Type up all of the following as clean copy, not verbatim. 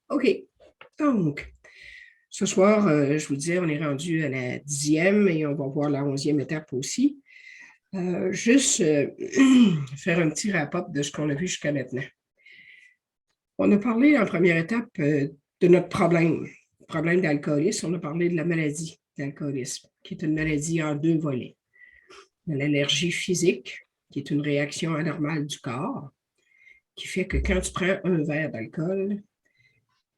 OK. Donc, ce soir, je vous disais, on est rendu à la 10e et on va voir la 11e étape aussi. Juste faire un petit wrap-up de ce qu'on a vu jusqu'à maintenant. On a parlé en première étape de notre problème d'alcoolisme. On a parlé de la maladie d'alcoolisme, qui est une maladie en deux volets. L'allergie physique, qui est une réaction anormale du corps, qui fait que quand tu prends un verre d'alcool,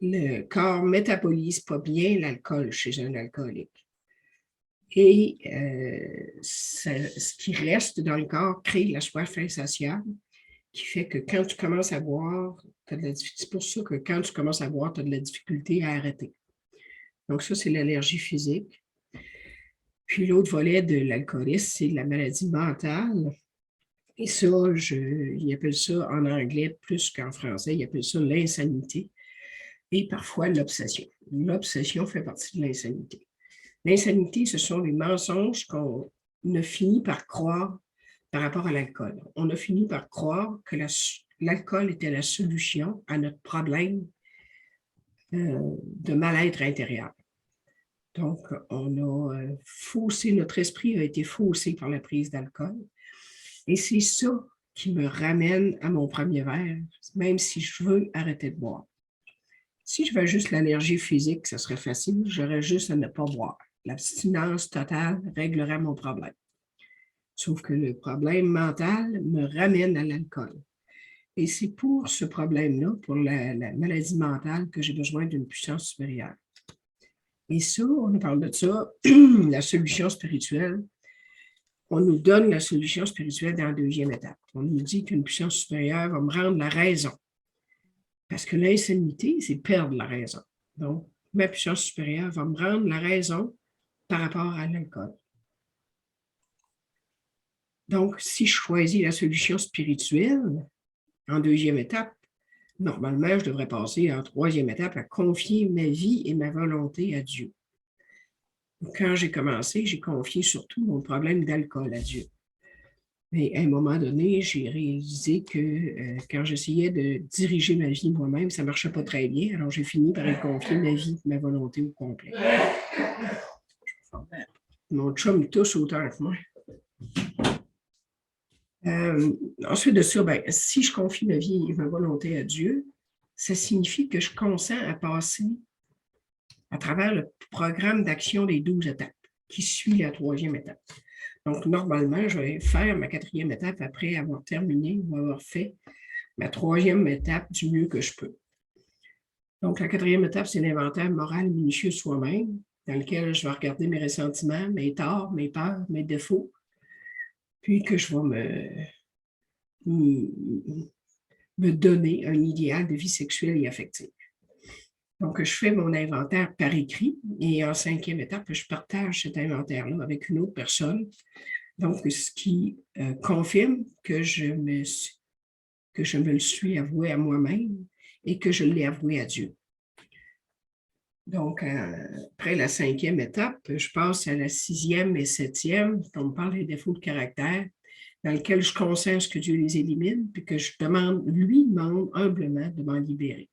le corps métabolise pas bien l'alcool chez un alcoolique. Et ce qui reste dans le corps crée la soif insatiable, qui fait que quand tu commences à boire, c'est pour ça que quand tu commences à boire, tu as de la difficulté à arrêter. Donc ça, c'est l'allergie physique. Puis l'autre volet de l'alcoolisme, c'est la maladie mentale. Et ça, ils appellent ça en anglais plus qu'en français, ils appellent ça l'insanité et parfois l'obsession. L'obsession fait partie de l'insanité. L'insanité, ce sont les mensonges qu'on a fini par croire par rapport à l'alcool. On a fini par croire que l'alcool était la solution à notre problème de mal-être intérieur. Donc, on a faussé, notre esprit a été faussé par la prise d'alcool. Et c'est ça qui me ramène à mon premier verre, même si je veux arrêter de boire. Si je veux juste l'allergie physique, ça serait facile, j'aurais juste à ne pas boire. L'abstinence totale réglerait mon problème. Sauf que le problème mental me ramène à l'alcool. Et c'est pour ce problème-là, pour la maladie mentale, que j'ai besoin d'une puissance supérieure. Et ça, on parle de ça, la solution spirituelle. On nous donne la solution spirituelle dans la deuxième étape. On nous dit qu'une puissance supérieure va me rendre la raison. Parce que l'insanité, c'est perdre la raison. Donc, ma puissance supérieure va me rendre la raison par rapport à l'alcool. Donc, si je choisis la solution spirituelle en deuxième étape, normalement, je devrais passer en troisième étape à confier ma vie et ma volonté à Dieu. Quand j'ai commencé, j'ai confié surtout mon problème d'alcool à Dieu. Mais à un moment donné, j'ai réalisé que quand j'essayais de diriger ma vie moi-même, ça ne marchait pas très bien. Alors, j'ai fini par y confier ma vie, ma volonté au complet. Mon chum tousse autant que moi. Ensuite de ça, si je confie ma vie et ma volonté à Dieu, ça signifie que je consens à passer à travers le programme d'action des 12 étapes qui suit la troisième étape. Donc, normalement, je vais faire ma quatrième étape après avoir terminé ou avoir fait ma troisième étape du mieux que je peux. Donc, la quatrième étape, c'est l'inventaire moral minutieux soi-même, dans lequel je vais regarder mes ressentiments, mes torts, mes peurs, mes défauts, puis que je vais me donner un idéal de vie sexuelle et affective. Donc, je fais mon inventaire par écrit et en cinquième étape, je partage cet inventaire-là avec une autre personne. Donc, ce qui confirme que je me le suis avoué à moi-même et que je l'ai avoué à Dieu. Donc, après la cinquième étape, je passe à la sixième et septième, on me parle des défauts de caractère, dans lequel je consens ce que Dieu les élimine, puis que je lui demande humblement de m'en libérer.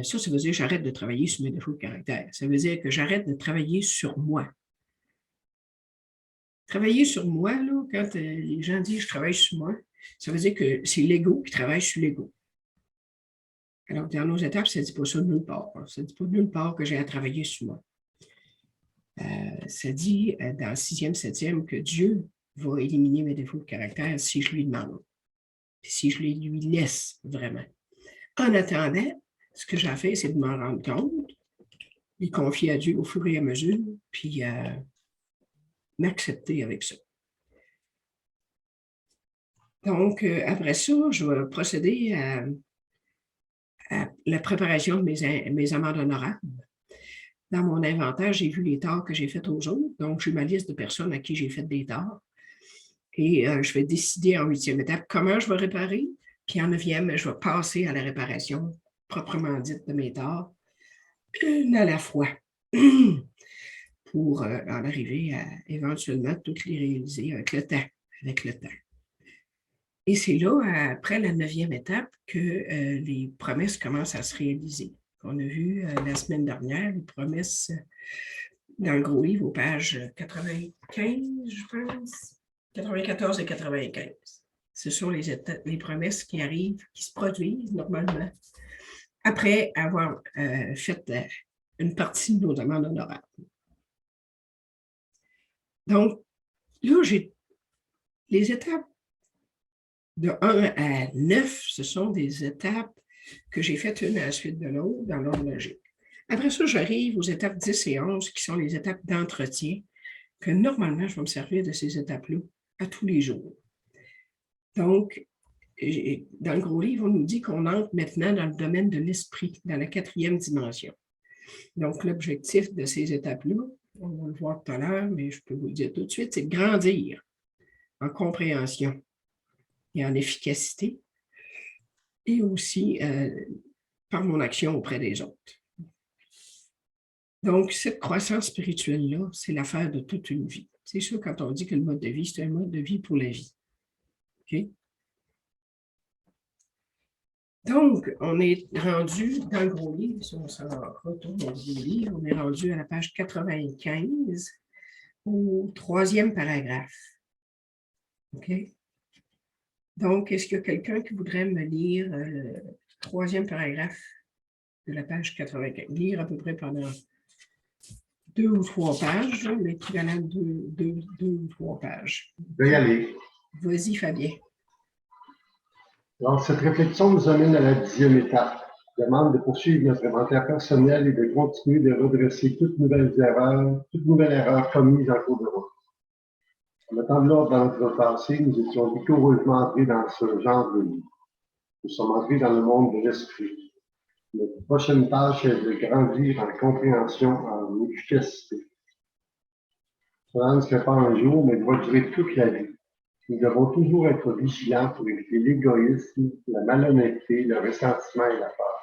Ça veut dire que j'arrête de travailler sur mes défauts de caractère. Ça veut dire que j'arrête de travailler sur moi. Travailler sur moi, là, quand les gens disent « je travaille sur moi », ça veut dire que c'est l'ego qui travaille sur l'ego. Alors, dans nos étapes, ça ne dit pas ça nulle part. Ça ne dit pas nulle part que j'ai à travailler sur moi. Ça dit dans le sixième, septième que Dieu va éliminer mes défauts de caractère si je lui demande, si je lui laisse vraiment. En attendant, ce que j'ai fait, c'est de m'en rendre compte, y confier à Dieu au fur et à mesure, puis m'accepter avec ça. Donc, après ça, je vais procéder à la préparation de mes amendes honorables. Dans mon inventaire, j'ai vu les torts que j'ai faits aux autres. Donc, j'ai ma liste de personnes à qui j'ai fait des torts. Et je vais décider en huitième étape comment je vais réparer. Puis en neuvième, je vais passer à la réparation proprement dite de mes torts, une à la fois, pour en arriver à éventuellement toutes les réaliser avec le temps. Et c'est là, après la 9e étape, que les promesses commencent à se réaliser. On a vu la semaine dernière, les promesses dans le gros livre, aux pages 95, je pense, 94 et 95. Ce sont les promesses qui arrivent, qui se produisent normalement après avoir fait une partie de nos demandes honorables. Donc, là, j'ai les étapes de 1 à 9, ce sont des étapes que j'ai faites une à la suite de l'autre dans l'ordre logique. Après ça, j'arrive aux étapes 10 et 11, qui sont les étapes d'entretien, que normalement, je vais me servir de ces étapes-là à tous les jours. Donc, dans le gros livre, on nous dit qu'on entre maintenant dans le domaine de l'esprit, dans la 4e dimension. Donc, l'objectif de ces étapes-là, on va le voir tout à l'heure, mais je peux vous le dire tout de suite, c'est de grandir en compréhension et en efficacité, et aussi par mon action auprès des autres. Donc, cette croissance spirituelle-là, c'est l'affaire de toute une vie. C'est sûr, quand on dit que le mode de vie, c'est un mode de vie pour la vie. OK? Donc, on est rendu dans le gros livre, si on s'en retourne dans le gros livre, on est rendu à la page 95, au 3e paragraphe. OK? Donc, est-ce qu'il y a quelqu'un qui voudrait me lire le 3e paragraphe de la page 95? Lire à peu près pendant 2 ou 3 pages, l'équivalent de 2 ou 3 pages. Je vais y aller. Vas-y, Fabien. Alors, cette réflexion nous amène à la 10e étape. Demande de poursuivre notre inventaire personnel et de continuer de redresser toute nouvelle erreur commise en cours de route. En mettant de l'ordre dans notre passé, nous étions vigoureusement entrés dans ce genre de vie. Nous sommes entrés dans le monde de l'esprit. Notre prochaine tâche est de grandir en compréhension, en efficacité. Cela ne se fait pas un jour, mais doit durer toute la vie. Nous devons toujours être vigilants pour éviter l'égoïsme, la malhonnêteté, le ressentiment et la peur.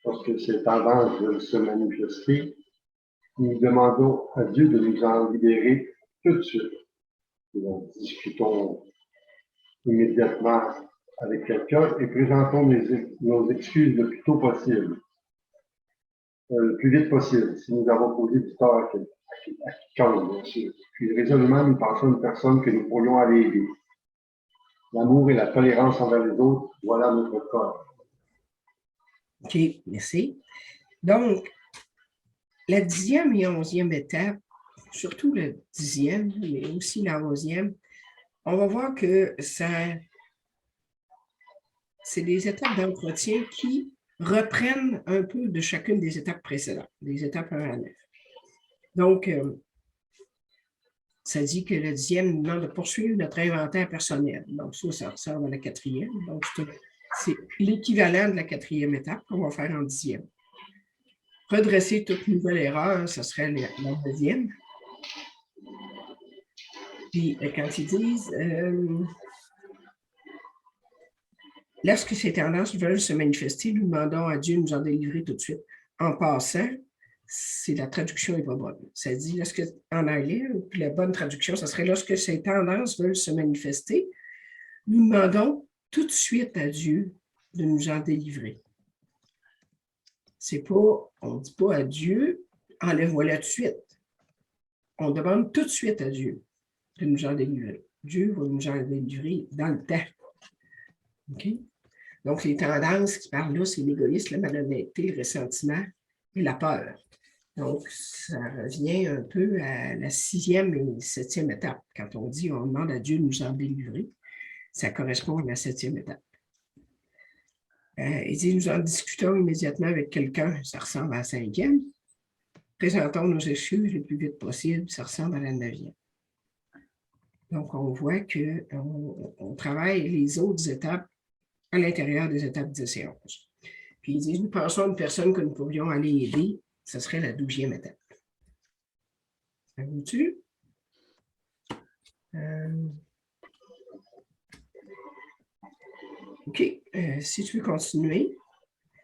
Lorsque ces tendances veulent se manifester, nous demandons à Dieu de nous en libérer tout de suite. Nous discutons immédiatement avec quelqu'un et présentons nos excuses le plus tôt possible, le plus vite possible, si nous avons causé du tort à quiconque, bien sûr. Puis résolument, nous pensons à une personne que nous pourrions aller aider. L'amour et la tolérance envers les autres, voilà notre corps. OK, merci. Donc, la 10e et 11e étape, surtout la 10e, mais aussi la 11e, on va voir que c'est des étapes d'entretien qui reprennent un peu de chacune des étapes précédentes, des étapes 1 à 9. Donc, ça dit que le 10e nous demande de poursuivre notre inventaire personnel. Donc, ça ressemble à la 4e. Donc, c'est l'équivalent de la 4e étape qu'on va faire en 10e. Redresser toute nouvelle erreur, ce serait la 2e. Puis, quand ils disent lorsque ces tendances veulent se manifester, nous demandons à Dieu de nous en délivrer tout de suite. En passant, c'est la traduction est pas bonne. Ça dit, lorsque, en anglais, puis la bonne traduction, ça serait lorsque ces tendances veulent se manifester, nous demandons tout de suite à Dieu de nous en délivrer. C'est pas, on ne dit pas à Dieu, enlève-moi-la tout de suite. On demande tout de suite à Dieu de nous en délivrer. Dieu va nous en délivrer dans le temps. OK? Donc, les tendances qui parlent là, c'est l'égoïsme, la malhonnêteté, le ressentiment et la peur. Donc, ça revient un peu à la 6e et 7e étape. Quand on dit on demande à Dieu de nous en délivrer, ça correspond à la 7e étape. Il dit nous en discutons immédiatement avec quelqu'un, ça ressemble à la 5e. Présentons nos excuses le plus vite possible, ça ressemble à la 9e. Donc, on voit qu'on travaille les autres étapes à l'intérieur des étapes 10 et 11. Puis ils disent, nous pensons à une personne que nous pourrions aller aider, ce serait la 12e étape. Ça vous-tu? OK, si tu veux continuer.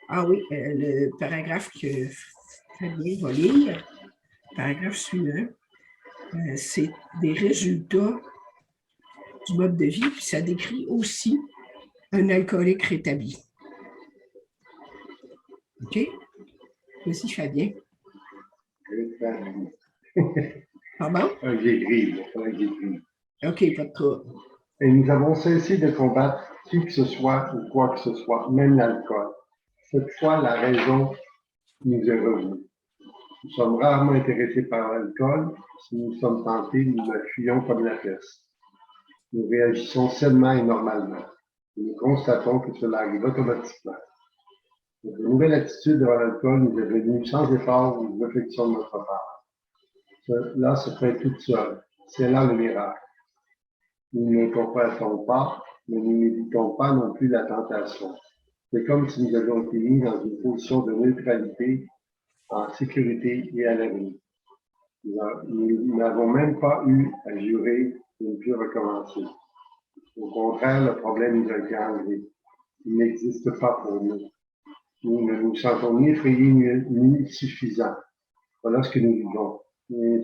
Ah oui, le paragraphe que Fabien va lire, paragraphe suivant, c'est des résultats du mode de vie, puis ça décrit aussi un alcoolique rétabli. OK? Vas-y, Fabien. Pardon? J'écris. OK, pas de trouble. Et nous avons cessé de combattre qui que ce soit ou quoi que ce soit, même l'alcool. Cette fois, la raison nous est revenue. Nous sommes rarement intéressés par l'alcool. Si nous sommes tentés, nous la fuyons comme la peste. Nous réagissons sainement et normalement. Et nous constatons que cela arrive automatiquement. Notre nouvelle attitude devant l'alcool nous est venue sans effort ou réflexion de notre part. Cela se fait toute seule. C'est là le miracle. Nous ne combattons pas, mais nous n'évitons pas non plus la tentation. C'est comme si nous avions été mis dans une position de neutralité, en sécurité et à l'abri. Nous n'avons même pas eu à jurer de ne plus recommencer. Au contraire, le problème nous a été enlevé. Il n'existe pas pour nous. Nous ne nous sentons ni effrayés ni suffisants. Voilà ce que nous vivons. Et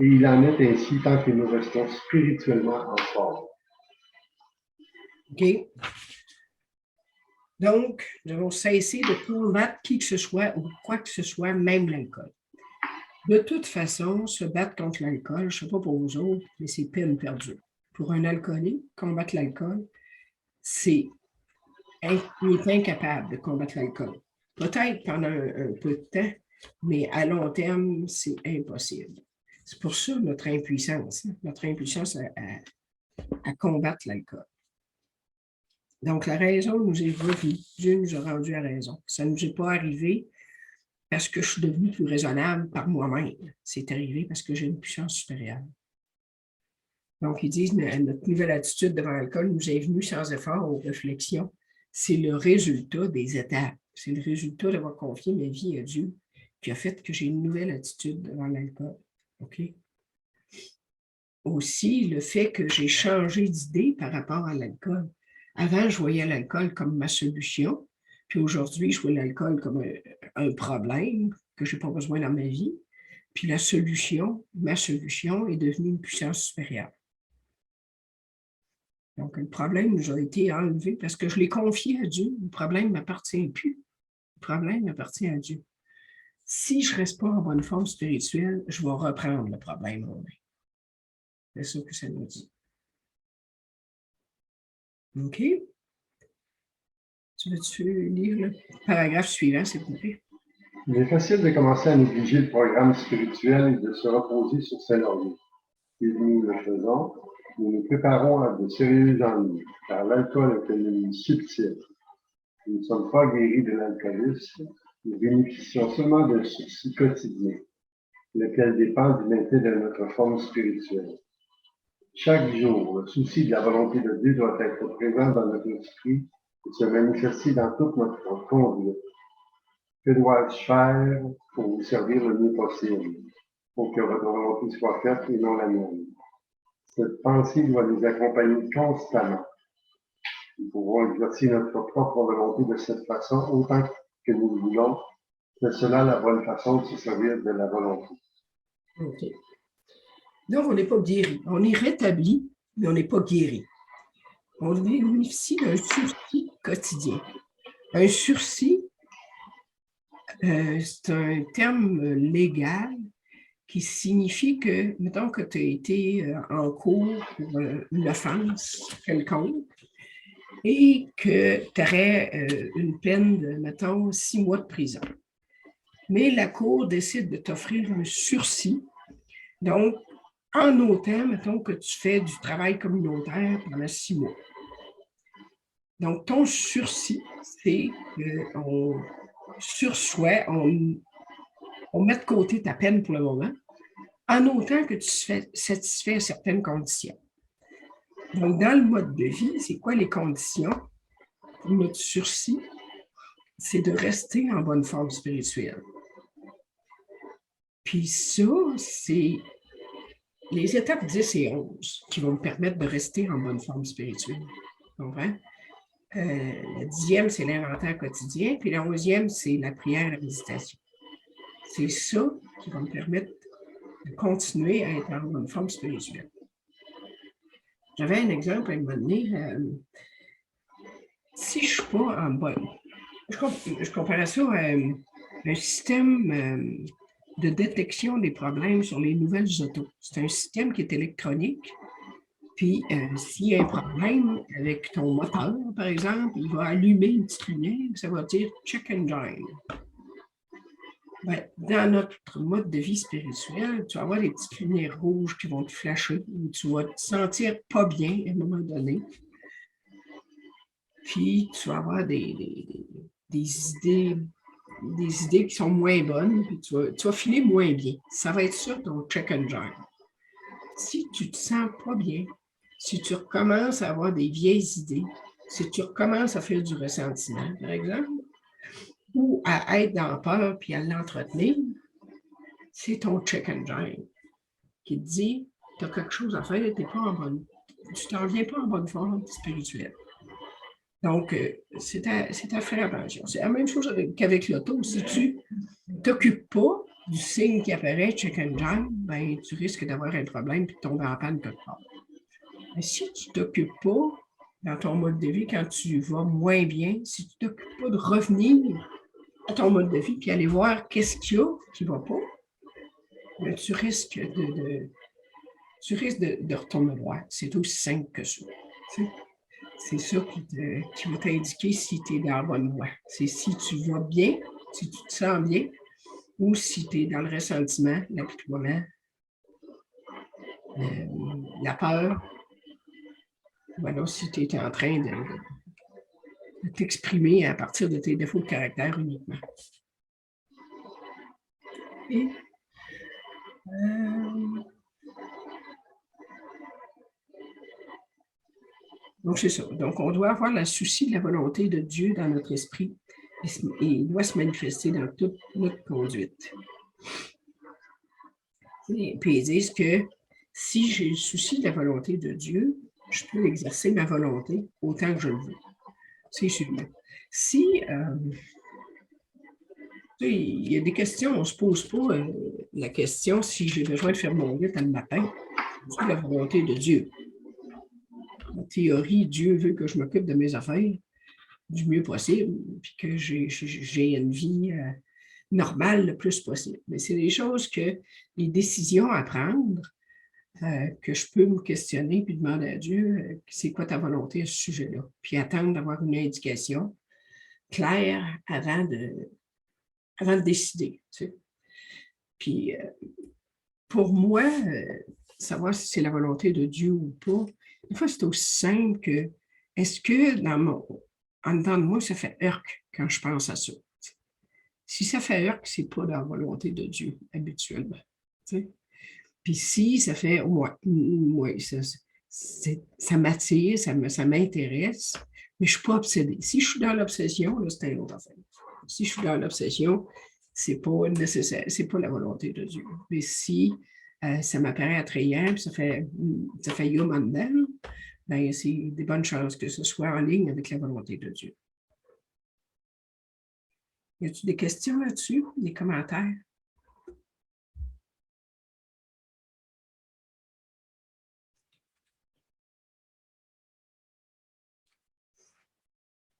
il en est ainsi tant que nous restons spirituellement en forme. OK. Donc, nous avons cessé de combattre qui que ce soit ou quoi que ce soit, même l'alcool. De toute façon, se battre contre l'alcool, je ne sais pas pour vous autres, mais c'est peine perdue. Pour un alcoolique, combattre l'alcool, il est incapable de combattre l'alcool. Peut-être pendant un peu de temps, mais à long terme, c'est impossible. C'est pour ça notre impuissance à combattre l'alcool. Donc, la raison nous est revenue. Dieu nous a rendu à raison. Ça ne nous est pas arrivé parce que je suis devenu plus raisonnable par moi-même. C'est arrivé parce que j'ai une puissance supérieure. Donc, ils disent que notre nouvelle attitude devant l'alcool nous est venue sans effort aux réflexions. C'est le résultat des étapes. C'est le résultat d'avoir confié ma vie à Dieu qui a fait que j'ai une nouvelle attitude devant l'alcool. OK? Aussi, le fait que j'ai changé d'idée par rapport à l'alcool. Avant, je voyais l'alcool comme ma solution, puis aujourd'hui, je vois l'alcool comme un problème que je n'ai pas besoin dans ma vie. Puis ma solution est devenue une puissance supérieure. Donc, le problème nous a été enlevé parce que je l'ai confié à Dieu. Le problème ne m'appartient plus. Le problème m'appartient à Dieu. Si je ne reste pas en bonne forme spirituelle, je vais reprendre le problème en main. C'est ça que ça nous dit. OK? Tu veux-tu lire le paragraphe suivant, s'il vous plaît? Il est facile de commencer à négliger le programme spirituel et de se reposer sur ses lauriers. Si nous le faisons, nous nous préparons à de sérieux ennuis, car l'alcool est un ennemi subtil. Nous ne sommes pas guéris de l'alcoolisme, nous bénéficions seulement d'un souci quotidien, lequel dépend du maintien de notre forme spirituelle. Chaque jour, le souci de la volonté de Dieu doit être présent dans notre esprit et se manifester dans toute notre conduite. Que dois-je faire pour vous servir le mieux possible, pour que votre volonté soit faite et non la mienne? Cette pensée doit nous accompagner constamment. Nous pouvons exercer notre propre volonté de cette façon autant que nous le voulons. C'est cela la bonne façon de se servir de la volonté. OK. Donc, on n'est pas guéri. On est rétabli, mais on n'est pas guéri. On bénéficie d'un sursis quotidien. Un sursis, c'est un terme légal qui signifie que, mettons que tu as été en cours pour une offense quelconque et que tu aurais une peine de, mettons, 6 mois de prison. Mais la Cour décide de t'offrir un sursis. Donc, en autant, mettons que tu fais du travail communautaire pendant 6 mois. Donc, ton sursis, c'est qu'on sursoit, on met de côté ta peine pour le moment, en autant que tu satisfais certaines conditions. Donc, dans le mode de vie, c'est quoi les conditions pour notre sursis? C'est de rester en bonne forme spirituelle. Puis ça, c'est les étapes 10 et 11 qui vont me permettre de rester en bonne forme spirituelle. Tu comprends? Le 10e, c'est l'inventaire quotidien, puis le 11e, c'est la prière et la méditation. C'est ça qui va me permettre de continuer à être en bonne forme spirituelle. J'avais un exemple à un moment donné. Si je ne suis pas en bonne, je comparais ça à un système de détection des problèmes sur les nouvelles autos. C'est un système qui est électronique. Puis, s'il y a un problème avec ton moteur, par exemple, il va allumer une petite lumière, ça va dire « check engine ». Ben, dans notre mode de vie spirituel, tu vas avoir des petites lumières rouges qui vont te flasher, où tu vas te sentir pas bien à un moment donné. Puis, tu vas avoir des idées qui sont moins bonnes, puis tu vas filer moins bien. Ça va être ça ton check engine. Si tu te sens pas bien, si tu recommences à avoir des vieilles idées, si tu recommences à faire du ressentiment, par exemple, ou à être dans la peur puis à l'entretenir, c'est ton check engine qui te dit tu as quelque chose à faire, tu t'en viens pas en bonne forme spirituelle. Donc, c'est à faire attention. C'est la même chose qu'avec l'auto. Si tu ne t'occupes pas du signe qui apparaît, check engine, ben, tu risques d'avoir un problème et de tomber en panne quelque part. Mais si tu ne t'occupes pas dans ton mode de vie, quand tu vas moins bien, si tu ne t'occupes pas de revenir à ton mode de vie puis aller voir qu'est-ce qu'il y a qui ne va pas, ben, tu risques de retourner droit. C'est aussi simple que ça. C'est ça qui va t'indiquer si tu es dans la bonne voie. C'est si tu vas bien, si tu te sens bien, ou si tu es dans le ressentiment, l'apitoiement, la peur. Voilà, si tu es en train de t'exprimer à partir de tes défauts de caractère uniquement. Et, donc, c'est ça. Donc, on doit avoir le souci de la volonté de Dieu dans notre esprit et il doit se manifester dans toute notre conduite. Et puis, ils disent que si j'ai le souci de la volonté de Dieu, je peux exercer ma volonté autant que je le veux. C'est sûr. Si il y a des questions, on ne se pose pas la question si j'ai besoin de faire mon lit le matin, c'est la volonté de Dieu. En théorie, Dieu veut que je m'occupe de mes affaires du mieux possible, puis que j'ai une vie normale le plus possible. Mais c'est des choses que les décisions à prendre, que je peux me questionner puis demander à Dieu, c'est quoi ta volonté à ce sujet-là? Puis attendre d'avoir une indication claire avant de décider. Tu sais. Puis pour moi, savoir si c'est la volonté de Dieu ou pas, des fois, c'est aussi simple que est-ce que en dedans de moi, ça fait heurk quand je pense à ça? Si ça fait heurk, c'est pas dans la volonté de Dieu, habituellement. Tu sais? Puis si ça fait, ouais, ça m'attire, ça m'intéresse, mais je ne suis pas obsédée. Si je suis dans l'obsession, là, c'est un autre affaire. Si je suis dans l'obsession, c'est pas nécessaire, c'est pas la volonté de Dieu. Mais si ça m'apparaît attrayant, puis ça fait yum en dedans, ben, c'est des bonnes chances que ce soit en ligne avec la volonté de Dieu. Y a-t-il des questions là-dessus, des commentaires?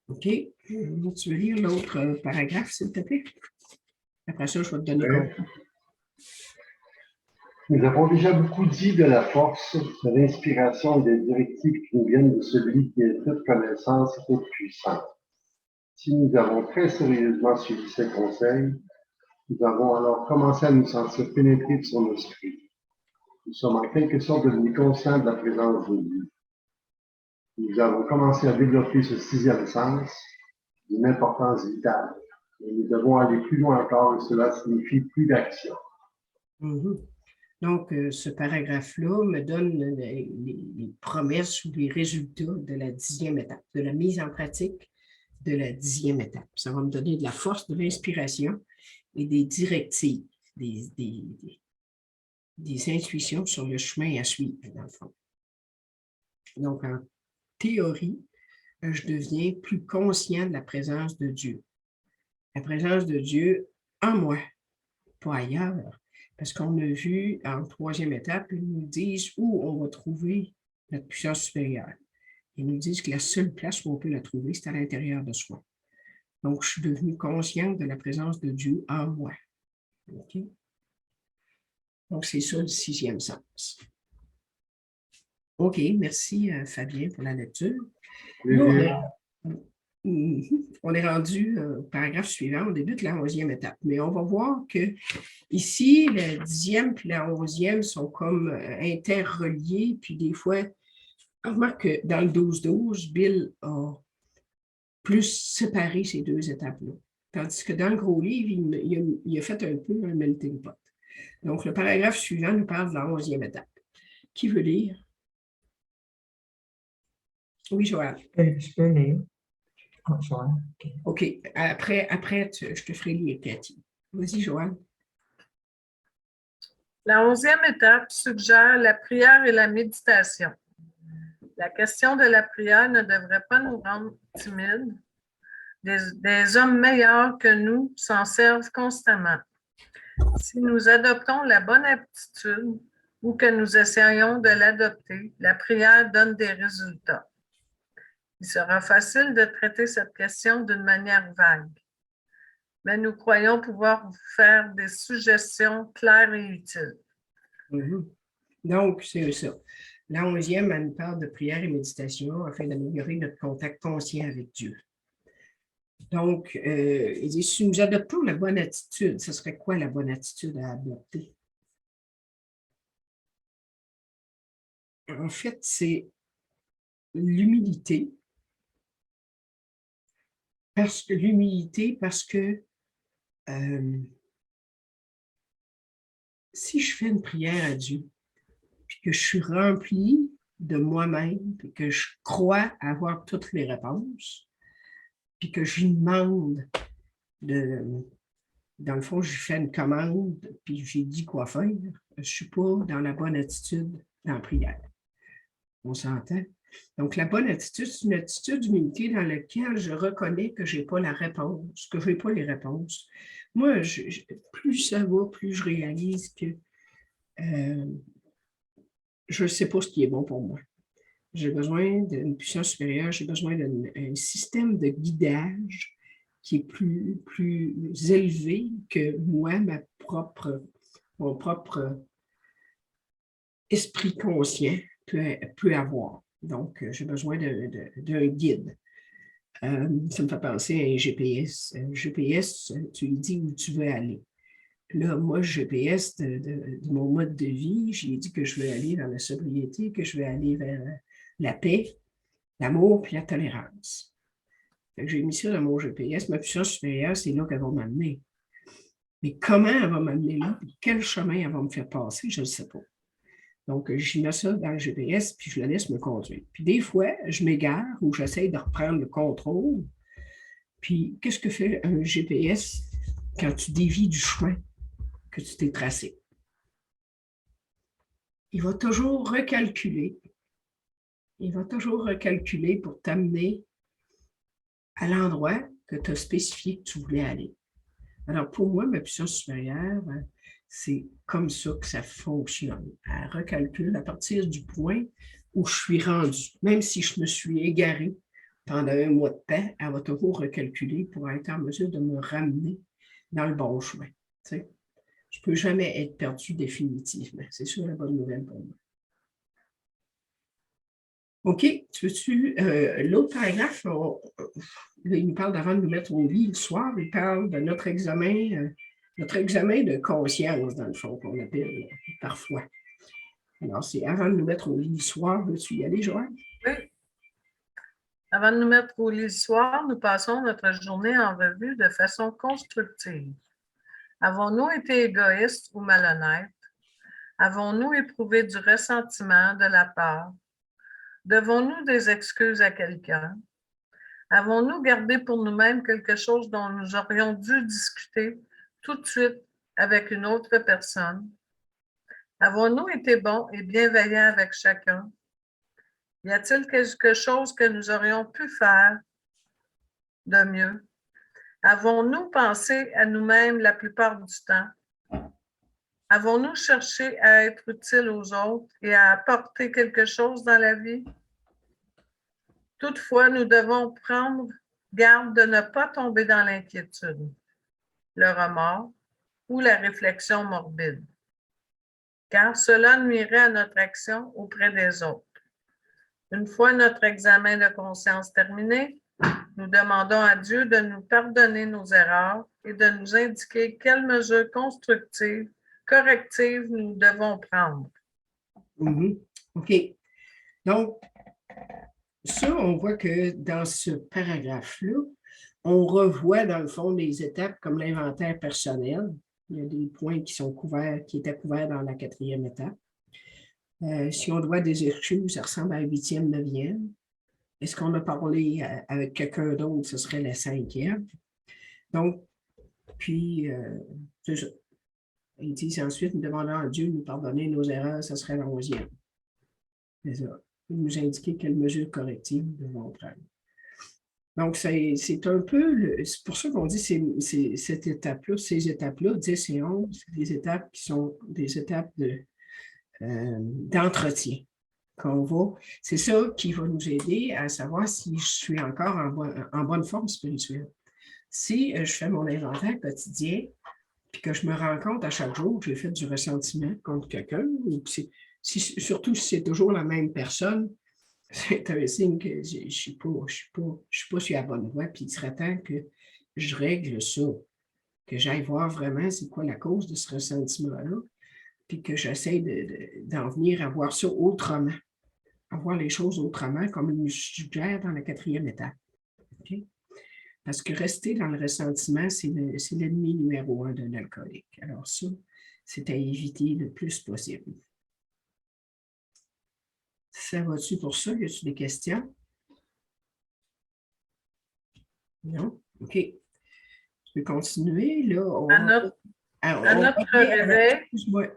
OK. Tu veux lire l'autre paragraphe, s'il te plaît? Après ça, je vais te donner compte. Nous avons déjà beaucoup dit de la force, de l'inspiration et des directives qui nous viennent de celui qui est toute connaissance et toute puissance. Si nous avons très sérieusement suivi ses conseils, nous avons alors commencé à nous sentir pénétrés de son esprit. Nous sommes en quelque sorte devenus conscients de la présence de Dieu. Nous avons commencé à développer ce sixième sens d'une importance vitale. Mais nous devons aller plus loin encore et cela signifie plus d'action. Mm-hmm. Donc, ce paragraphe-là me donne les promesses ou les résultats de la 10e étape, de la mise en pratique de la 10e étape. Ça va me donner de la force, de l'inspiration et des directives, des intuitions sur le chemin à suivre, dans le fond. Donc, en théorie, je deviens plus conscient de la présence de Dieu. La présence de Dieu en moi, pas ailleurs. Parce qu'on a vu en 3e étape, ils nous disent où on va trouver notre puissance supérieure. Ils nous disent que la seule place où on peut la trouver, c'est à l'intérieur de soi. Donc, je suis devenue consciente de la présence de Dieu en moi. OK? Donc, c'est ça le 6e sens. OK, merci Fabien pour la lecture. Nous, on est rendu au paragraphe suivant, on débute la 11e étape. Mais on va voir que ici, le 10e puis la 11e sont comme interreliés, puis des fois, on remarque que dans le 12-12, Bill a plus séparé ces deux étapes-là. Tandis que dans le gros livre, il a fait un peu un melting pot. Donc, le paragraphe suivant nous parle de la 11e étape. Qui veut lire? Oui, Joël. Je peux lire. Oh, Joël. OK. Après je te ferai lire, Cathy. Vas-y, Joël. La 11e étape suggère la prière et la méditation. La question de la prière ne devrait pas nous rendre timides. Des hommes meilleurs que nous s'en servent constamment. Si nous adoptons la bonne aptitude ou que nous essayons de l'adopter, la prière donne des résultats. Il sera facile de traiter cette question d'une manière vague, mais nous croyons pouvoir vous faire des suggestions claires et utiles. Donc, c'est ça. La 11e, elle nous parle de prière et méditation afin d'améliorer notre contact conscient avec Dieu. Donc, il dit, si nous adoptons la bonne attitude, ce serait quoi la bonne attitude à adopter? En fait, c'est l'humilité. Parce que si je fais une prière à Dieu, puis que je suis rempli de moi-même, puis que je crois avoir toutes les réponses, puis que je lui demande dans le fond, je fais une commande, puis j'ai dit quoi faire, je ne suis pas dans la bonne attitude dans la prière. On s'entend? Donc, la bonne attitude, c'est une attitude d'humilité dans laquelle je reconnais que je n'ai pas la réponse, que je n'ai pas les réponses. Moi, plus ça va, plus je réalise que je ne sais pas ce qui est bon pour moi. J'ai besoin d'une puissance supérieure, j'ai besoin d'un système de guidage qui est plus élevé que moi, mon propre esprit conscient peut avoir. Donc, j'ai besoin d'un guide. Ça me fait penser à un GPS. Un GPS, tu lui dis où tu veux aller. Là, moi, GPS de mon mode de vie, j'ai dit que je veux aller vers la sobriété, que je veux aller vers la paix, l'amour puis la tolérance. J'ai mis ça dans mon GPS. Ma puissance supérieure, c'est là qu'elle va m'amener. Mais comment elle va m'amener là? Quel chemin elle va me faire passer? Je ne sais pas. Donc, je mets ça dans le GPS, puis je le laisse me conduire. Puis des fois, je m'égare ou j'essaie de reprendre le contrôle. Puis, qu'est-ce que fait un GPS quand tu dévies du chemin que tu t'es tracé? Il va toujours recalculer. Il va toujours recalculer pour t'amener à l'endroit que tu as spécifié que tu voulais aller. Alors, pour moi, ma puissance supérieure, c'est comme ça que ça fonctionne. Elle recalcule à partir du point où je suis rendu. Même si je me suis égaré pendant un mois de temps, elle va toujours recalculer pour être en mesure de me ramener dans le bon chemin. Tu sais? Je ne peux jamais être perdu définitivement. C'est ça la bonne nouvelle pour moi. OK, l'autre paragraphe, là, il nous parle d'avant de nous mettre au lit le soir, il parle de notre examen de conscience, dans le fond, qu'on appelle parfois. Alors, c'est avant de nous mettre au lit le soir, veux-tu y aller, Joël? Oui. Avant de nous mettre au lit le soir, nous passons notre journée en revue de façon constructive. Avons-nous été égoïstes ou malhonnêtes? Avons-nous éprouvé du ressentiment de la part? Devons-nous des excuses à quelqu'un? Avons-nous gardé pour nous-mêmes quelque chose dont nous aurions dû discuter tout de suite avec une autre personne? Avons-nous été bons et bienveillants avec chacun? Y a-t-il quelque chose que nous aurions pu faire de mieux? Avons-nous pensé à nous-mêmes la plupart du temps? Avons-nous cherché à être utiles aux autres et à apporter quelque chose dans la vie? Toutefois, nous devons prendre garde de ne pas tomber dans l'inquiétude, le remords ou la réflexion morbide, car cela nuirait à notre action auprès des autres. Une fois notre examen de conscience terminé, nous demandons à Dieu de nous pardonner nos erreurs et de nous indiquer quelles mesures constructives, correctives nous devons prendre. OK. Donc, ça, on voit que dans ce paragraphe-là, on revoit dans le fond des étapes comme l'inventaire personnel. Il y a des points qui sont couverts, qui étaient couverts dans la 4e étape. Si on doit des excuses, ça ressemble à la 8e, 9e. Est-ce qu'on a parlé avec quelqu'un d'autre, ce serait la 5e. Donc, puis, c'est ça. Ils disent ensuite, nous demandons à Dieu de nous pardonner nos erreurs, ce serait la 11e. C'est ça. Il nous indiquer quelles mesures correctives nous devons prendre. Donc, c'est un peu, c'est pour ça qu'on dit cette étape-là, ces étapes-là, 10 et 11, c'est des étapes qui sont des étapes d'entretien qu'on va. C'est ça qui va nous aider à savoir si je suis encore en bonne forme spirituelle. Si je fais mon inventaire quotidien, puis que je me rends compte à chaque jour que j'ai fait du ressentiment contre quelqu'un, ou surtout si c'est toujours la même personne, c'est un signe que je ne suis pas sur la bonne voie, puis il serait temps que je règle ça, que j'aille voir vraiment c'est quoi la cause de ce ressentiment-là, puis que j'essaie d'en venir à voir ça autrement, à voir les choses autrement, comme il nous suggère dans la 4e étape. Okay? Parce que rester dans le ressentiment, c'est l'ennemi numéro 1 d'un alcoolique. Alors ça, c'est à éviter le plus possible. Ça va-tu pour ça? Y a-t-il des questions? Non? OK. Je vais continuer. Là, À notre réveil.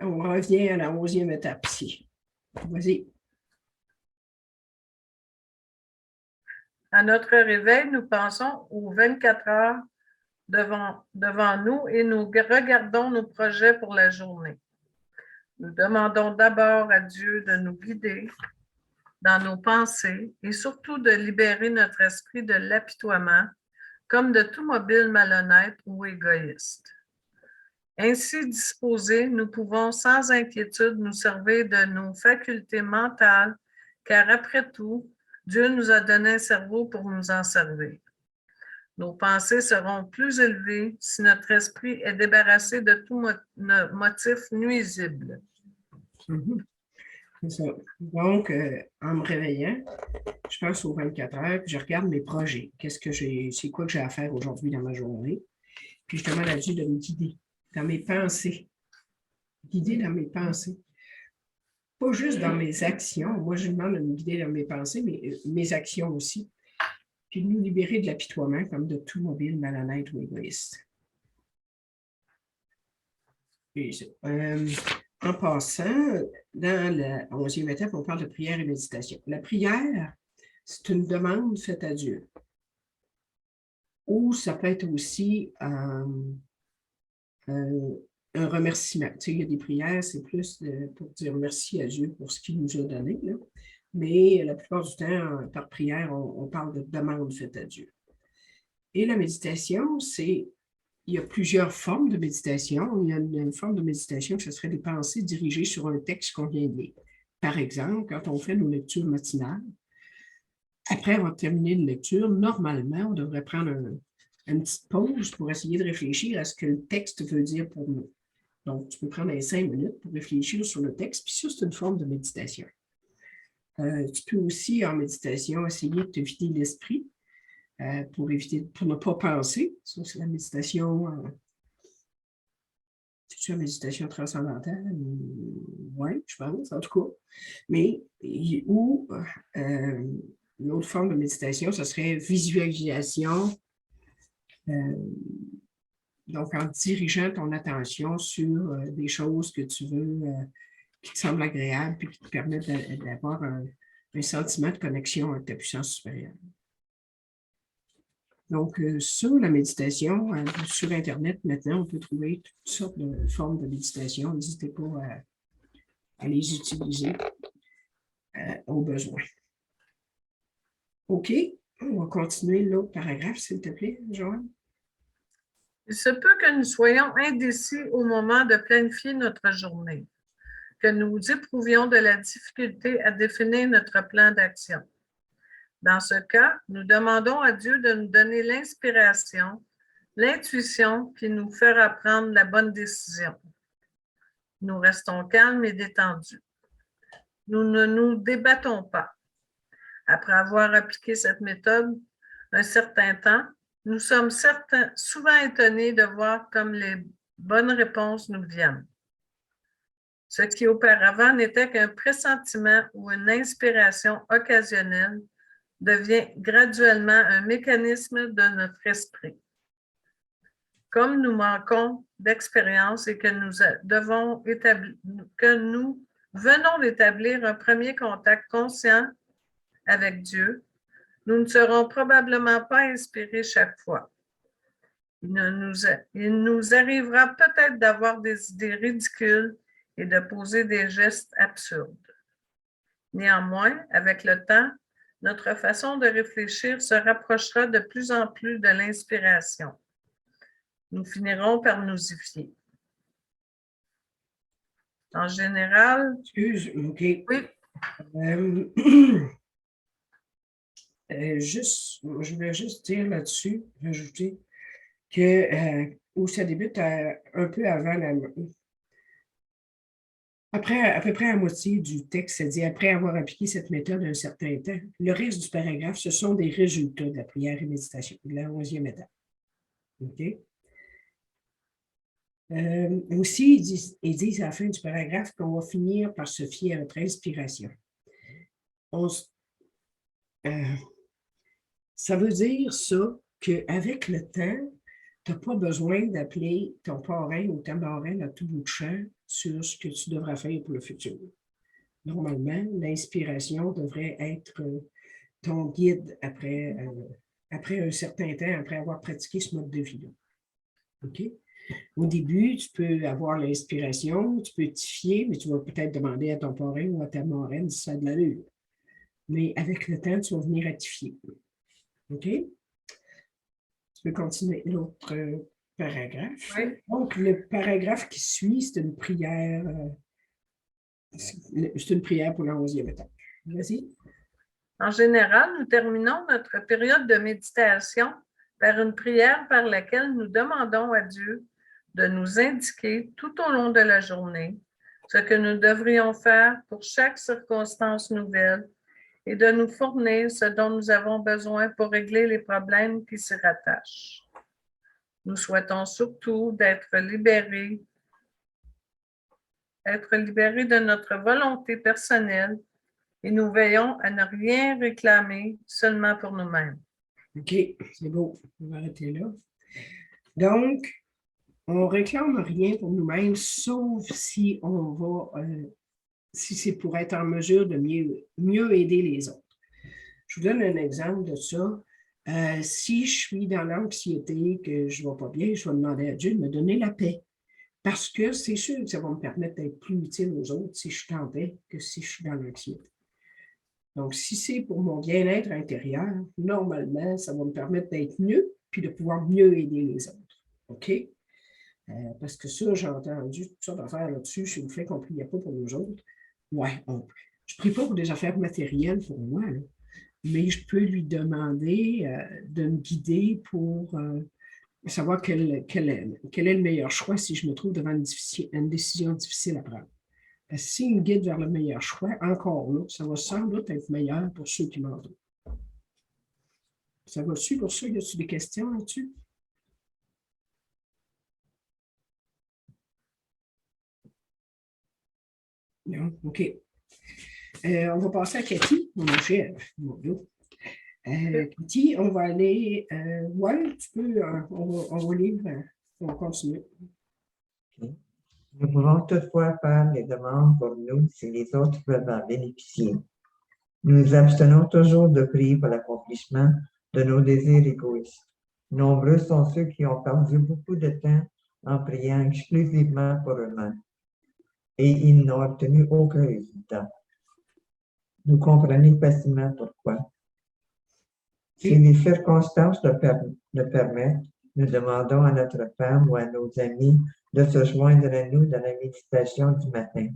On revient à la 11e étape ici. Vas-y. À notre réveil, nous pensons aux 24 heures devant nous et nous regardons nos projets pour la journée. Nous demandons d'abord à Dieu de nous guider dans nos pensées et surtout de libérer notre esprit de l'apitoiement, comme de tout mobile malhonnête ou égoïste. Ainsi disposés, nous pouvons sans inquiétude nous servir de nos facultés mentales, car après tout, Dieu nous a donné un cerveau pour nous en servir. Nos pensées seront plus élevées si notre esprit est débarrassé de tout motif nuisible. C'est ça. Donc, en me réveillant, je pense aux 24 heures, puis je regarde mes projets. C'est quoi que j'ai à faire aujourd'hui dans ma journée? Puis je demande à Dieu de me guider dans mes pensées. Guider dans mes pensées. Pas juste dans mes actions. Moi, je demande de me guider dans mes pensées, mais mes actions aussi. Puis de nous libérer de l'apitoiement comme de tout mobile malhonnête ou égoïste. En passant, dans la 11e étape, on parle de prière et méditation. La prière, c'est une demande faite à Dieu. Ou ça peut être aussi un remerciement. Tu sais, il y a des prières, c'est plus pour dire merci à Dieu pour ce qu'il nous a donné. Là. Mais la plupart du temps, par prière, on parle de demande faite à Dieu. Et la méditation, il y a plusieurs formes de méditation. Il y a une forme de méditation que ce serait des pensées dirigées sur un texte qu'on vient de lire. Par exemple, quand on fait nos lectures matinales, après avoir terminé une lecture, normalement, on devrait prendre une petite pause pour essayer de réfléchir à ce que le texte veut dire pour nous. Donc, tu peux prendre 5 minutes pour réfléchir sur le texte, puis ça, c'est une forme de méditation. Tu peux aussi, en méditation, essayer de te vider l'esprit pour ne pas penser. Ça, c'est la méditation. C'est-tu la méditation transcendantale? Oui, je pense, en tout cas. Mais, une autre forme de méditation, ce serait visualisation. Donc, en dirigeant ton attention sur des choses que tu veux, qui te semblent agréables et qui te permettent d'avoir un sentiment de connexion avec ta puissance supérieure. Donc, ça, la méditation, sur Internet, maintenant, on peut trouver toutes sortes de formes de méditation. N'hésitez pas à les utiliser au besoin. OK, on va continuer l'autre paragraphe, s'il te plaît, Joanne. Il se peut que nous soyons indécis au moment de planifier notre journée, que nous éprouvions de la difficulté à définir notre plan d'action. Dans ce cas, nous demandons à Dieu de nous donner l'inspiration, l'intuition qui nous fera prendre la bonne décision. Nous restons calmes et détendus. Nous ne nous débattons pas. Après avoir appliqué cette méthode un certain temps, nous sommes souvent étonnés de voir comme les bonnes réponses nous viennent. Ce qui auparavant n'était qu'un pressentiment ou une inspiration occasionnelle devient graduellement un mécanisme de notre esprit. Comme nous manquons d'expérience et que nous venons d'établir un premier contact conscient avec Dieu, nous ne serons probablement pas inspirés chaque fois. Il nous arrivera peut-être d'avoir des idées ridicules et de poser des gestes absurdes. Néanmoins, avec le temps, notre façon de réfléchir se rapprochera de plus en plus de l'inspiration. Nous finirons par nous y fier. En général... Excuse, OK. Oui. Je vais juste dire là-dessus, rajouter que où ça débute un peu avant après, à peu près à moitié du texte, ça dit après avoir appliqué cette méthode un certain temps. Le reste du paragraphe, ce sont des résultats de la prière et méditation, de la 11e étape. OK? Aussi, ils disent à la fin du paragraphe qu'on va finir par se fier à notre inspiration. Ça veut dire ça qu'avec le temps, tu n'as pas besoin d'appeler ton parrain ou ta marraine à tout bout de champ sur ce que tu devras faire pour le futur. Normalement, l'inspiration devrait être ton guide après un certain temps, après avoir pratiqué ce mode de vie-là. OK? Au début, tu peux avoir l'inspiration, tu peux t'y fier, mais tu vas peut-être demander à ton parrain ou à ta marraine si ça a de l'allure. Mais avec le temps, tu vas venir à t'y fier. OK? Tu peux continuer l'autre paragraphe. Oui. Donc, le paragraphe qui suit, c'est une prière. C'est une prière pour la 11e étape. Vas-y. En général, nous terminons notre période de méditation par une prière par laquelle nous demandons à Dieu de nous indiquer tout au long de la journée ce que nous devrions faire pour chaque circonstance nouvelle et de nous fournir ce dont nous avons besoin pour régler les problèmes qui s'y rattachent. Nous souhaitons surtout d'être libérés de notre volonté personnelle et nous veillons à ne rien réclamer seulement pour nous-mêmes. OK, c'est beau. On va arrêter là. Donc, on ne réclame rien pour nous-mêmes, sauf si on va, si c'est pour être en mesure de mieux aider les autres. Je vous donne un exemple de ça. Si je suis dans l'anxiété, que je ne vais pas bien, je vais demander à Dieu de me donner la paix. Parce que c'est sûr que ça va me permettre d'être plus utile aux autres si je suis en paix que si je suis dans l'anxiété. Donc, si c'est pour mon bien-être intérieur, normalement, ça va me permettre d'être mieux puis de pouvoir mieux aider les autres. OK? Parce que ça, j'ai entendu toutes sortes d'affaires là-dessus sur le fait qu'on ne priait pas pour nous autres. Ouais, je ne prie pas pour des affaires matérielles pour moi, là, mais je peux lui demander de me guider pour savoir quel est le meilleur choix si je me trouve devant une décision difficile à prendre. S'il me guide vers le meilleur choix, encore là, ça va sans doute être meilleur pour ceux qui m'entourent. Ça va-tu pour ceux? Y a-t-il des questions là-dessus? Non? OK. On va passer à Cathy, mon chef. Cathy, on va aller... ouais, tu peux... on va lire, on va continuer. Okay. Nous pouvons toutefois faire les demandes pour nous si les autres peuvent en bénéficier. Nous nous abstenons toujours de prier pour l'accomplissement de nos désirs égoïstes. Nombreux sont ceux qui ont perdu beaucoup de temps en priant exclusivement pour eux-mêmes et ils n'ont obtenu aucun résultat. Vous comprenez facilement pourquoi. Si les circonstances le permettent, nous demandons à notre femme ou à nos amis de se joindre à nous dans la méditation du matin.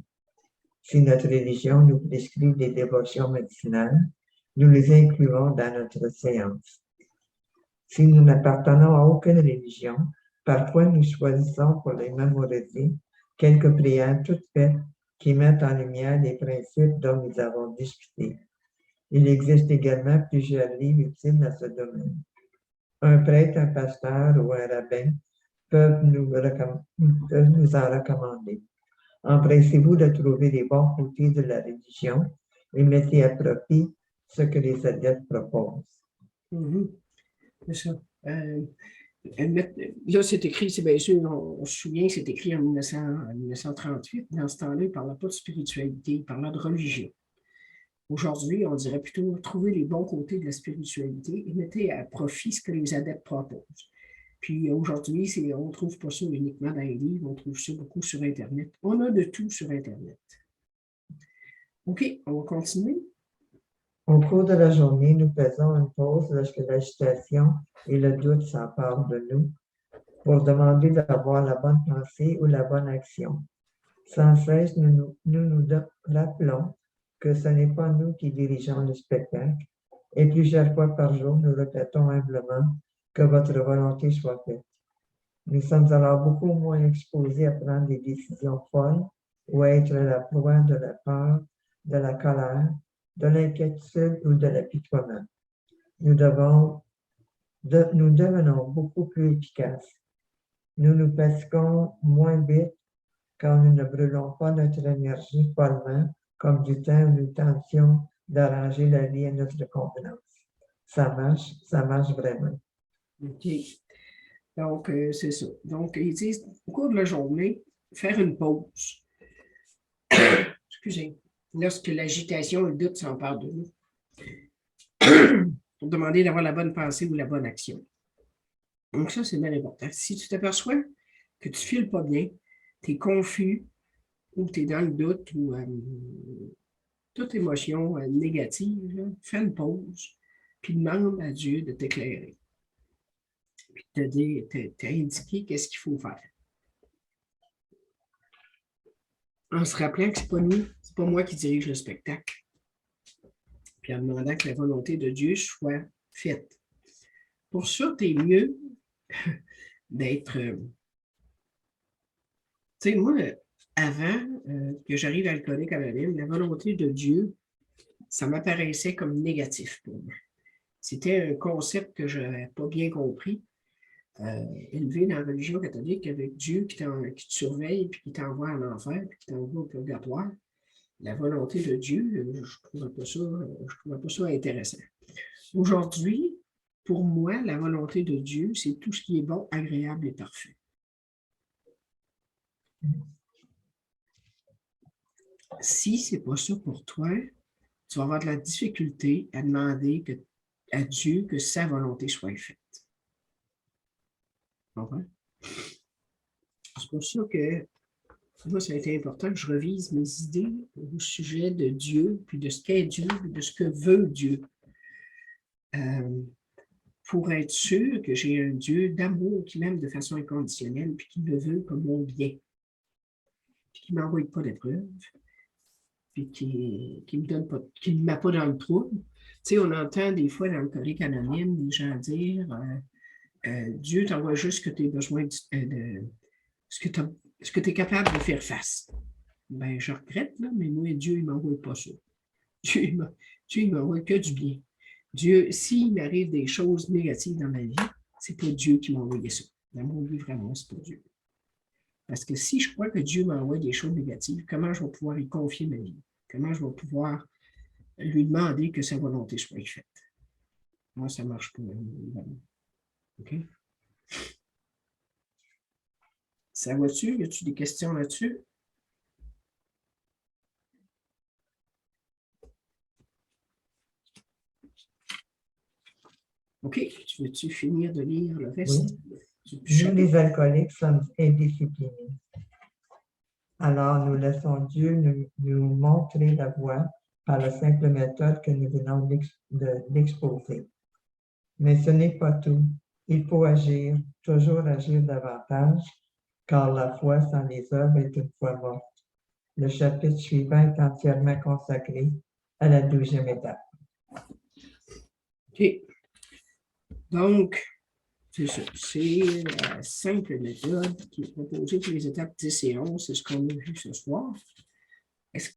Si notre religion nous prescrit des dévotions médicinales, nous les incluons dans notre séance. Si nous n'appartenons à aucune religion, parfois nous choisissons pour les mémoriser quelques prières toutes faites qui mettent en lumière les principes dont nous avons discuté. Il existe également plusieurs livres utiles dans ce domaine. Un prêtre, un pasteur ou un rabbin peuvent nous en recommander. Empressez-vous de trouver les bons côtés de la religion et mettez à profit ce que les adeptes proposent. C'est ça. Là, c'est écrit, c'est bien sûr, on se souvient, c'est écrit en 1938. Dans ce temps-là, il ne parlait pas de spiritualité, il parlait de religion. Aujourd'hui, on dirait plutôt trouver les bons côtés de la spiritualité et mettez à profit ce que les adeptes proposent. Puis aujourd'hui, on ne trouve pas ça uniquement dans les livres, on trouve ça beaucoup sur Internet. On a de tout sur Internet. OK, on va continuer. Au cours de la journée, nous faisons une pause lorsque l'agitation et le doute s'emparent de nous pour demander d'avoir la bonne pensée ou la bonne action. Sans cesse, nous rappelons que ce n'est pas nous qui dirigeons le spectacle et plusieurs fois par jour, nous répétons humblement que votre volonté soit faite. Nous sommes alors beaucoup moins exposés à prendre des décisions folles ou à être à la proie de la peur, de la colère, de l'inquiétude ou de l'apitoiement. Nous devenons beaucoup plus efficaces. Nous nous fatiguons moins vite quand nous ne brûlons pas notre énergie follement comme du temps où nous tentions d'arranger la vie à notre convenance. Ça marche vraiment. OK. Donc, c'est ça. Donc, ils disent, au cours de la journée, faire une pause. Excusez. Lorsque l'agitation et le doute s'emparent de nous. Pour demander d'avoir la bonne pensée ou la bonne action. Donc, ça, c'est bien important. Si tu t'aperçois que tu ne files pas bien, tu es confus ou tu es dans le doute ou toute émotion négative, là, fais une pause, puis demande à Dieu de t'éclairer. Puis de t'indiquer qu'est-ce qu'il faut faire. En se rappelant que ce n'est pas nous, c'est pas moi qui dirige le spectacle. Puis en demandant que la volonté de Dieu soit faite. Pour ça, tu es mieux d'être. Tu sais, moi, avant que j'arrive alcoolique anonyme, la volonté de Dieu, ça m'apparaissait comme négatif pour moi. C'était un concept que je n'avais pas bien compris. Élevé dans la religion catholique avec Dieu qui te surveille, puis qui t'envoie en enfer, puis qui t'envoie au purgatoire. La volonté de Dieu, je ne trouvais pas ça intéressant. Aujourd'hui, pour moi, la volonté de Dieu, c'est tout ce qui est bon, agréable et parfait. Si ce n'est pas ça pour toi, tu vas avoir de la difficulté à demander à Dieu que sa volonté soit faite. Comprends? C'est pour ça que moi, ça a été important que je revise mes idées au sujet de Dieu, puis de ce qu'est Dieu, de ce que veut Dieu. Pour être sûr que j'ai un Dieu d'amour qui m'aime de façon inconditionnelle, puis qui me veut comme mon bien, puis qui ne m'envoie pas d'épreuves, puis qui ne me met pas dans le trouble. Tu sais, on entend des fois dans le Alcoolique Anonyme des gens dire Dieu t'envoie juste ce que tu as besoin ce que tu es capable de faire face. Ben, je regrette, là, mais moi, Dieu, il ne m'envoie pas ça. Dieu, il ne m'envoie que du bien. Dieu, s'il m'arrive des choses négatives dans ma vie, ce n'est pas Dieu qui m'a envoyé ça. Dans mon livre, vraiment, ce n'est pas Dieu. Parce que si je crois que Dieu m'envoie des choses négatives, comment je vais pouvoir y confier ma vie? Comment je vais pouvoir lui demander que sa volonté soit faite? Moi, ça ne marche pas. OK? Ça va-tu? Y a-tu des questions là-dessus? OK, veux-tu finir de lire le reste du Nous, chapitre? les alcooliques, sommes indisciplinés. Alors, nous laissons Dieu nous montrer la voie par la simple méthode que nous venons d'exposer. Mais ce n'est pas tout. Il faut agir, toujours agir davantage, car la foi sans les œuvres est une foi morte. Le chapitre suivant est entièrement consacré à la 12e étape. OK. Donc, c'est ça. C'est la simple méthode qui est proposée pour les étapes 10 et 11. C'est ce qu'on a vu ce soir. Est-ce